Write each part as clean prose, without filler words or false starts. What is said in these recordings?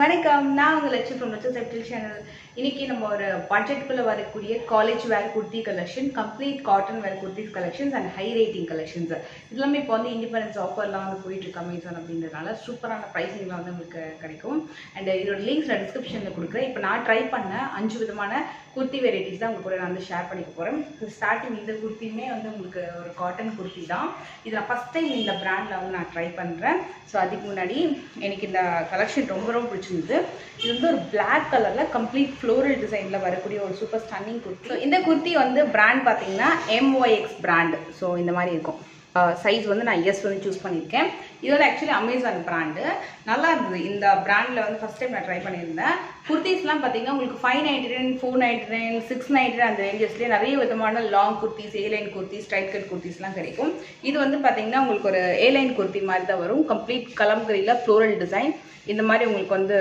வணக்கம், நான் உங்கள் லட்சுமி ஃப்ரம் லட்சு செப்டில் சேனல். இன்னைக்கு நம்ம ஒரு பட்ஜெட்டுக்குள்ளே வரக்கூடிய college wear kurti collection, complete cotton wear kurtis collections and high rating collections. இதெல்லாமே இப்போ வந்து இண்டிபெண்டன்ஸ் ஆஃபர்லாம் வந்து போயிட்டு இருக்கு அமேசான் அப்படின்றதுனால சூப்பரான ப்ரைஸிங்லாம் வந்து உங்களுக்கு கிடைக்கும். அண்ட் இதோட லிங்க்ஸ் நான் டிஸ்கிரிப்ஷனில் கொடுக்குறேன். இப்போ நான் ட்ரை பண்ண 5 விதமான குர்த்தி வெரைட்டிஸ் தான் உங்களுக்கு கூட நான் வந்து ஷேர் பண்ணிக்க போகிறேன். ஸ்டார்டிங் இந்த குர்த்தியுமே வந்து உங்களுக்கு ஒரு காட்டன் குர்த்தி தான். இது நான் ஃபஸ்ட் டைம் இந்த பிராண்டில் வந்து நான் ட்ரை பண்ணுறேன். ஸோ அதுக்கு முன்னாடி எனக்கு இந்த கலெக்ஷன் ரொம்ப பிடிச்சிருந்தது. இது வந்து ஒரு பிளாக் கலரில் கம்ப்ளீட் ஃப்ளோரல் டிசைனில் வரக்கூடிய ஒரு சூப்பர் ஸ்டன்னிங் குர்த்தி. ஸோ இந்த குர்த்தி வந்து பிராண்ட் பார்த்தீங்கன்னா MYX பிராண்ட். ஸோ இந்த மாதிரி இருக்கும். சைஸ் வந்து நான் எஸ் வந்து சூஸ் பண்ணியிருக்கேன். இது வந்து ஆக்சுவலி அமேசான் பிராண்டு. நல்லா இருந்தது. இந்த பிராண்டில் வந்து ஃபஸ்ட் டைம் நான் ட்ரை பண்ணியிருந்தேன். குர்த்திஸ்லாம் பார்த்தீங்கன்னா உங்களுக்கு 599, 499, 699 அந்த ரேஞ்சஸ்லேயே நிறைய விதமான long kurtis, A line kurtis, straight cut குர்த்திஸ்லாம் கிடைக்கும். இது வந்து பார்த்தீங்கன்னா உங்களுக்கு ஒரு ஏலைன் குர்த்தி மாதிரி தான் வரும். கம்ப்ளீட் கலம்கரியில் ஃப்ளோரல் டிசைன். இந்த மாதிரி உங்களுக்கு வந்து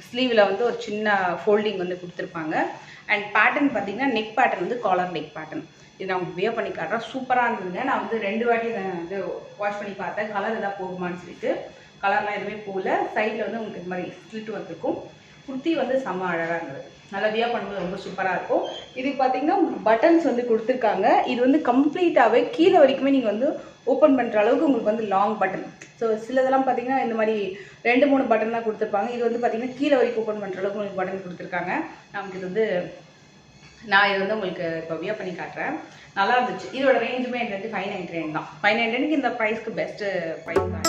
ஸ்லீவில் வந்து ஒரு சின்ன ஃபோல்டிங் வந்து கொடுத்துருப்பாங்க. அண்ட் பேட்டர்ன் பார்த்தீங்கன்னா நெக் பேட்டர்ன் வந்து காலர் நெக் பேட்டர்ன். இது நான் உங்களுக்கு வியர் பண்ணி காட்டுறேன். சூப்பராக இருந்ததுங்க. நான் வந்து 2 வாட்டி நான் வந்து வாஷ் பண்ணி பார்த்தேன். கலர் எதாவது போகுமான்னு சொல்லிட்டு. கலர்லாம் எதுவுமே போகல. சைடில் வந்து உங்களுக்கு இது மாதிரி ஸ்லிட் வந்துருக்கும். குர்த்தி வந்து செம்ம அழகாக இருந்தது. நல்லா வியர் பண்ணும்போது ரொம்ப சூப்பராக இருக்கும். இதுக்கு பார்த்தீங்கன்னா உங்களுக்கு பட்டன்ஸ் வந்து கொடுத்துருக்காங்க. இது வந்து கம்ப்ளீட்டாகவே கீழே வரைக்குமே நீங்கள் வந்து ஓப்பன் பண்ணுற அளவுக்கு உங்களுக்கு வந்து லாங் பட்டன். ஸோ சிலதெல்லாம் பார்த்தீங்கன்னா இந்த மாதிரி 2-3 பட்டன் தான் கொடுத்துருப்பாங்க. இது வந்து பார்த்தீங்கன்னா கீழே வரைக்கும் ஓப்பன் பண்ணுற அளவுக்கு உங்களுக்கு பட்டன் கொடுத்துருக்காங்க. நமக்கு இது வந்து நான் இது வந்து உங்களுக்கு இப்போ வியர் பண்ணி காட்டுறேன். நல்லா இருந்துச்சு. இதோட ரேஞ்சுமே எனக்கு வந்து 599 தான். 599க்கு இந்த ப்ரைஸ்க்கு பெஸ்ட்டு ப்ரைஸ் தான்.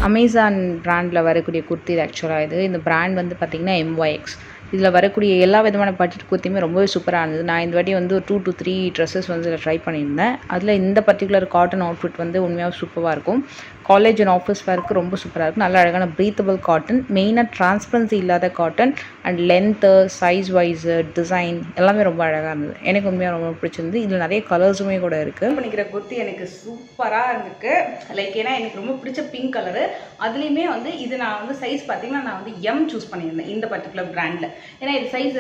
அமேசான் பிராண்டில் வரக்கூடிய குர்த்தி ஆக்சுவலாக இது. இந்த பிராண்ட் வந்து பார்த்திங்கன்னா MYX. இதில் வரக்கூடிய எல்லா விதமான பட்ஜெட் குர்த்தியுமே ரொம்பவே சூப்பராக இருந்தது. நான் இந்த வாட்டி வந்து ஒரு 2 to 3 ட்ரெஸ்ஸஸ் வந்து இதில் ட்ரை பண்ணியிருந்தேன். அதில் இந்த பர்டிகுலர் காட்டன் அவுட்ஃபிட் வந்து உண்மையாக சூப்பராக இருக்கும். காலேஜ் அண்ட் ஆஃபீஸ் வேர்க்கு ரொம்ப சூப்பராக இருக்கும். நல்ல அழகான ப்ரீத்தபிள் காட்டன், மெயினாக டிரான்ஸ்பரன்சி இல்லாத cotton and length, size wise, design எல்லாமே ரொம்ப அழகாக இருந்தது. எனக்கு உண்மையாக ரொம்ப பிடிச்சிருந்து. இதில் நிறைய கலர்ஸுமே கூட இருக்குது. பண்ணிக்கிற குர்த்தி எனக்கு சூப்பராக இருந்துருக்கு. லைக் ஏன்னா எனக்கு ரொம்ப பிடிச்ச பிங்க் கலரு. அதுலேயுமே வந்து இது நான் வந்து சைஸ் பார்த்தீங்கன்னா நான் வந்து M சூஸ் பண்ணியிருந்தேன் இந்த பர்டிகுலர் பிராண்டில். ஏன்னா இது சைஸ்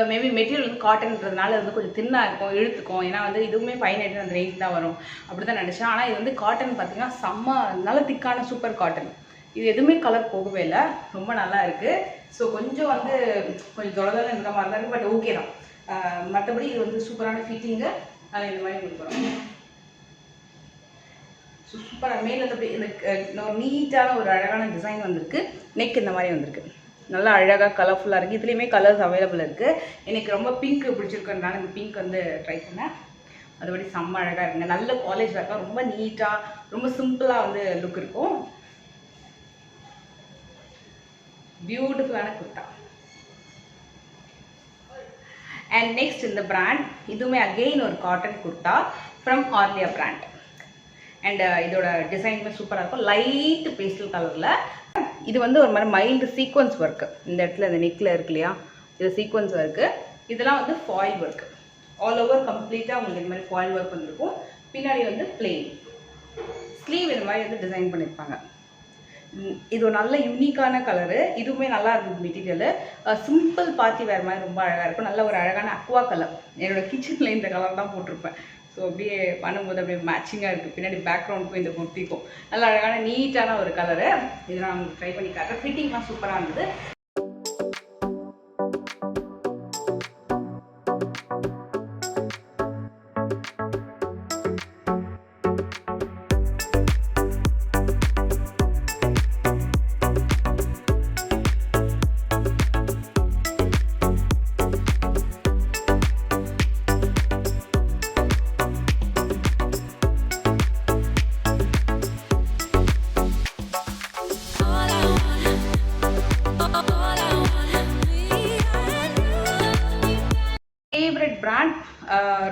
மேபி மெட்டீரியல் வந்து காட்டன்றதுனால வந்து கொஞ்சம் தின்னாக இருக்கும், இழுத்துக்கும். ஏன்னா வந்து இதுவுமே 599 அந்த ரேட் தான் வரும் அப்படி தான் நினச்சேன். ஆனால் இது வந்து காட்டன் பார்த்தீங்கன்னா நல்ல திக்கான சூப்பர் காட்டன். இது எதுவுமே கலர் போகவே இல்லை. ரொம்ப நல்லா இருக்குது. ஸோ கொஞ்சம் வந்து கொஞ்சம் தொலைதொலை இந்த மாதிரி தான் இருக்குது. பட் ஓகே தான். மற்றபடி இது வந்து சூப்பரான ஃபிட்டிங்கு. அதில் இந்த மாதிரி கொடுக்குறோம். சூப்பராக மேலே இந்த ஒரு நீட்டான ஒரு அழகான டிசைன் வந்திருக்கு. நெக் இந்த மாதிரி வந்திருக்கு. நல்லா அழகாக கலர்ஃபுல்லாக இருக்குது. இதுலேயுமே கலர்ஸ் அவைலபிள் இருக்குது. எனக்கு ரொம்ப பிங்க் பிடிச்சிருக்கிறதுனால இந்த பிங்க் வந்து ட்ரை பண்ணேன். அதுபடி செம்ம அழகாக இருக்குங்க. நல்ல காலேஜ் வேர்க்காக ரொம்ப நீட்டாக ரொம்ப சிம்பிளாக வந்து லுக் இருக்கும். பியூட்டிஃபுல்லான குர்த்தா. அண்ட் நெக்ஸ்ட் இந்த பிராண்ட் இதுவுமே அகெயின் ஒரு cotton kurta from Aurelia brand. And இதோட டிசைனுமே சூப்பராக இருக்கும். லைட் பேஸ்டல் கலரில். இது வந்து ஒரு மாதிரி மைல்டு சீக்வன்ஸ் ஒர்க்கு. இந்த இடத்துல இந்த நெக்கில் இருக்கு இல்லையா, இது சீக்வன்ஸ் ஒர்க்கு. இதெல்லாம் வந்து ஃபாயில் ஒர்க்கு. ஆல் ஓவர் கம்ப்ளீட்டாக உங்களுக்கு இந்த மாதிரி ஃபாயில் ஒர்க் வந்துருக்கும். பின்னாடி வந்து பிளெயின் ஸ்லீவ் இந்த மாதிரி வந்து டிசைன் பண்ணியிருப்பாங்க. இது ஒரு நல்ல யூனிக்கான கலரு. இதுவுமே நல்லா இருக்குது மெட்டீரியலு. சிம்பிள் பார்ட்டி வேறு மாதிரி ரொம்ப அழகாக இருக்கும். நல்ல ஒரு அழகான அக்வா கலர். என்னோடய கிச்சனில் இந்த கலர் தான் போட்டிருப்பேன். ஸோ அப்படியே பண்ணும்போது அப்படியே மேட்சிங்காக இருக்குது. பின்னாடி பேக்ரவுண்டுக்கும் இந்த குர்த்திக்கும் நல்ல அழகான நீட்டான ஒரு கலரு. இதை நான் உங்களுக்கு ட்ரை பண்ணி காட்டுறேன். ஃபிட்டிங்லாம் சூப்பராக இருந்தது.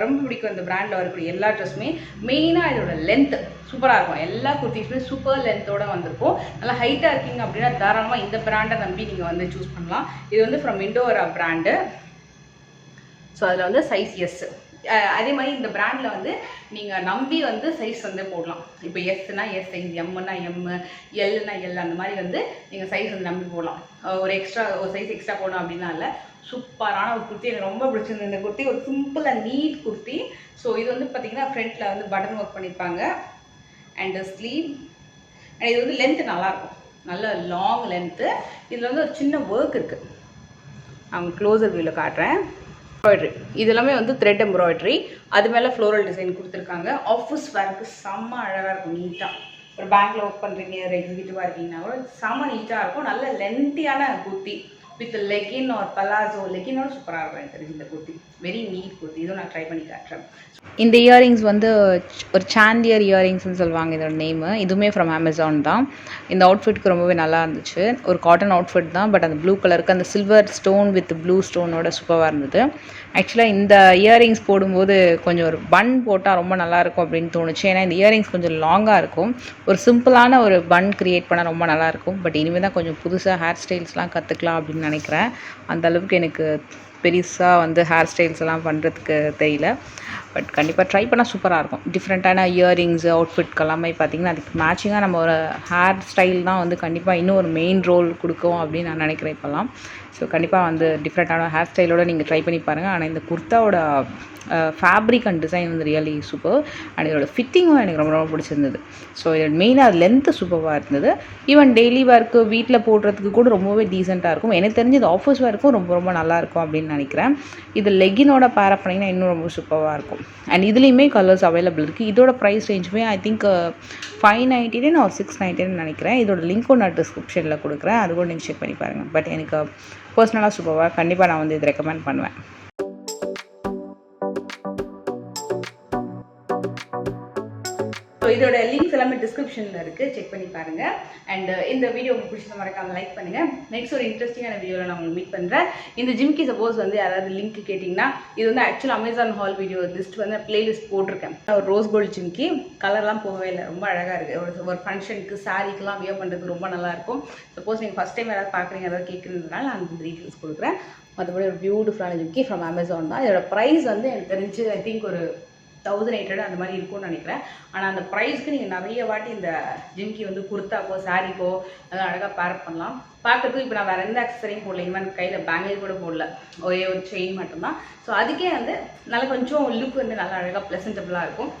ரொம்ப பிடிக்கும் இந்த பிராண்டில் வரக்கூடிய எல்லா ட்ரெஸ்ஸுமே. மெயினாக இதோட லென்த் சூப்பராக இருக்கும். எல்லா குர்த்திஸுமே சூப்பர் லென்த்தோடு வந்திருக்கும். நல்லா ஹைட்டாக இருக்கீங்க அப்படின்னா தாராளமாக இந்த பிராண்டை நம்பி நீங்கள் வந்து சூஸ் பண்ணலாம். இது வந்து ஃப்ரம் இண்டோரா பிராண்டு. ஸோ அதில் வந்து சைஸ் எஸ். அதே மாதிரி இந்த பிராண்டில் வந்து நீங்கள் நம்பி வந்து சைஸ் வந்து போடலாம். இப்போ எஸ்னா எஸ் சைஸ், எம்னா எம், எல்னா எல், அந்த மாதிரி வந்து நீங்கள் சைஸ் வந்து நம்பி போடலாம். ஒரு சைஸ் எக்ஸ்ட்ரா போடணும் அப்படின்னா இல்லை. சூப்பரான ஒரு குர்த்தி, எனக்கு ரொம்ப பிடிச்சிருந்தது இந்த குர்த்தி. ஒரு simple and neat kurti. So இது வந்து பார்த்தீங்கன்னா ஃப்ரண்ட்டில் வந்து பட்டன் ஒர்க் பண்ணியிருப்பாங்க அண்ட் ஸ்லீவ். அண்ட் இது வந்து லென்த்து நல்லாயிருக்கும், நல்ல லாங் லென்த்து. இதில் வந்து ஒரு சின்ன ஒர்க் இருக்குது, அவங்க க்ளோசர் வியூவில் காட்டுறேன். எம்ப்ராய்டரி இது எல்லாமே வந்து த்ரெட் எம்ப்ராய்டரி, அது மேலே ஃப்ளோரல் டிசைன் கொடுத்துருக்காங்க. ஆஃபீஸ் வேர்க்கு செம்ம அழகாக இருக்கும். நீட்டாக ஒரு பேங்க்கில் ஒர்க் பண்ணுறீங்க, ஒரு எக்ஸிக்யூட்டிவாக இருக்கீங்கன்னா கூட செம்ம நீட்டாக இருக்கும். நல்ல லென்த்தியான குர்த்தி வித் லெகின் ஒரு பலாசோ. லெகினோட சூப்பராக இருக்கும் எனக்கு தெரிஞ்சு இந்த குர்த்தி. Very NEET kurti. இதுவும் நான் ட்ரை பண்ணி காட்டுறேன். இந்த இயரிங்ஸ் வந்து ஒரு சாண்டியர் இயரிங்ஸ்னு சொல்லுவாங்க இதோட நேமு. இதுவுமே ஃப்ரம் அமேசான் தான். இந்த அவுட்ஃபிட்க்கு ரொம்பவே நல்லா இருந்துச்சு. ஒரு காட்டன் அவுட்ஃபிட் தான், பட் அந்த ப்ளூ கலருக்கு அந்த சில்வர் ஸ்டோன் வித் ப்ளூ ஸ்டோனோட சூப்பராக இருந்தது. ஆக்சுவலாக இந்த இயரிங்ஸ் போடும்போது கொஞ்சம் ஒரு பன் போட்டால் ரொம்ப நல்லாயிருக்கும் அப்படின்னு தோணுச்சு. ஏன்னா இந்த இயரிங்ஸ் கொஞ்சம் லாங்காக இருக்கும். ஒரு சிம்பிளான ஒரு பன் க்ரியேட் பண்ணால் ரொம்ப நல்லாயிருக்கும். பட் இனிமேல் தான் கொஞ்சம் புதுசாக ஹேர் ஸ்டைல்ஸ்லாம் கற்றுக்கலாம் அப்படின்னு நினைக்கிறேன். அந்தளவுக்கு எனக்கு பெருசாக வந்து ஹேர் ஸ்டைல்ஸ் எல்லாம் பண்ணுறதுக்கு தெரியல. பட் கண்டிப்பாக ட்ரை பண்ணால் சூப்பராக இருக்கும். டிஃப்ரெண்ட்டான இயரிங்ஸு அவுட்ஃபிட்க்கு எல்லாமே பார்த்திங்கன்னா அதுக்கு மேட்சிங்காக நம்ம ஒரு ஹேர் ஸ்டைல் தான் வந்து கண்டிப்பாக இன்னும் ஒரு மெயின் ரோல் கொடுக்கும் அப்படின்னு நான் நினைக்கிறேன் இப்போல்லாம். ஸோ கண்டிப்பாக வந்து டிஃப்ரெண்ட்டான ஹேர் ஸ்டைலோடு நீங்கள் ட்ரை பண்ணி பாருங்கள். ஆனால் இந்த குர்த்தாவோட ஃபேப்ரிக் அண்ட் டிசைன் வந்து ரியலி சூப்பர். அண்ட் இதோட ஃபிட்டிங்கும் எனக்கு ரொம்ப ரொம்ப பிடிச்சிருந்தது. ஸோ இதோட மெயினாக லென்த்து சூப்பராக இருந்தது. ஈவன் டெய்லி ஒர்க்கு வீட்டில் போடுறதுக்கு கூட ரொம்பவே டீசெண்டாக இருக்கும். எனக்கு தெரிஞ்சு இது ஆஃபீஸ் ஒர்க்கும் ரொம்ப ரொம்ப நல்லாயிருக்கும் அப்படின்னு நினைக்கிறேன். இது லெகினோட பேரப் பண்ணிங்கன்னா இன்னும் ரொம்ப சூப்பராக இருக்கும். அண்ட் இதுலேயுமே கலர்ஸ் அவைலபிள் இருக்குது. இதோட ப்ரைஸ் ரேஞ்சுமே ஐ திங்க் 599 or 699 நினைக்கிறேன். இதோட லிங்க்கும் நான் டிஸ்கிரிப்ஷனில் கொடுக்குறேன், அது கூட நீங்கள் செக் பண்ணி பாருங்கள். பட் எனக்கு பர்சனலாக சூப்பராக கண்டிப்பாக நான் வந்து இது ரெக்கமெண்ட் பண்ணுவேன். ஸோ இதோட லிங்க்ஸ் எல்லாமே டிஸ்கிரிப்ஷனில் இருக்குது, செக் பண்ணி பாருங்கள். அண்ட் இந்த வீடியோ உங்களுக்கு பிடிச்சத மறக்காமல் லைக் பண்ணுங்கள். நெக்ஸ்ட் ஒரு இன்ட்ரெஸ்டிங்கான வீடியோவில் நான் உங்களுக்கு மீட் பண்ணுறேன். இந்த ஜிம்கி சப்போஸ் வந்து யாராவது லிங்க் கேட்டிங்கன்னா, இது வந்து ஆக்சுவலாக அமேசான் ஹால் வீடியோ லிஸ்ட் வந்து பிளேலிஸ்ட் போட்டிருக்கேன். ஒரு ரோஸ் கோல்டு ஜிம்கி கலர்லாம் போகவே இல்லை, ரொம்ப அழகாக இருக்குது. ஒரு ஃபங்க்ஷனுக்கு சாரீக்கெலாம் வியர் பண்ணுறதுக்கு ரொம்ப நல்லாயிருக்கும். சப்போஸ் நீங்கள் ஃபஸ்ட் டைம் யாராவது பார்க்குறீங்க, யாராவது கேட்குறதுனால நான் அந்த டீட்டெயில்ஸ் கொடுக்குறேன். மற்றபடி ஒரு பியூட்டிஃபுல்லான ஜிம்கி ஃப்ரம் அமேசான் தான். இதோட ப்ரைஸ் வந்து எனக்கு தெரிஞ்சு ஐ திங்க் ஒரு 1800 அந்த மாதிரி இருக்கும்னு நினைக்கிறேன். ஆனால் அந்த ப்ரைஸ்க்கு நீங்கள் நிறைய வாட்டி இந்த ஜிம்கி வந்து குர்த்தாக்கோ சாரீக்கோ அதெல்லாம் அழகாக பேரப் பண்ணலாம். பார்க்கறதுக்கு இப்போ நான் வேறு எந்த அக்சசரியும் போடல, ஈவன் கையில் பேங்கிள் கூட போடல, ஒரே ஒரு செயின் மட்டும்தான். ஸோ அதுக்கே வந்து நல்லா கொஞ்சம் லுக் வந்து நல்லா அழகாக ப்ளசன்டபுளாக இருக்கும்.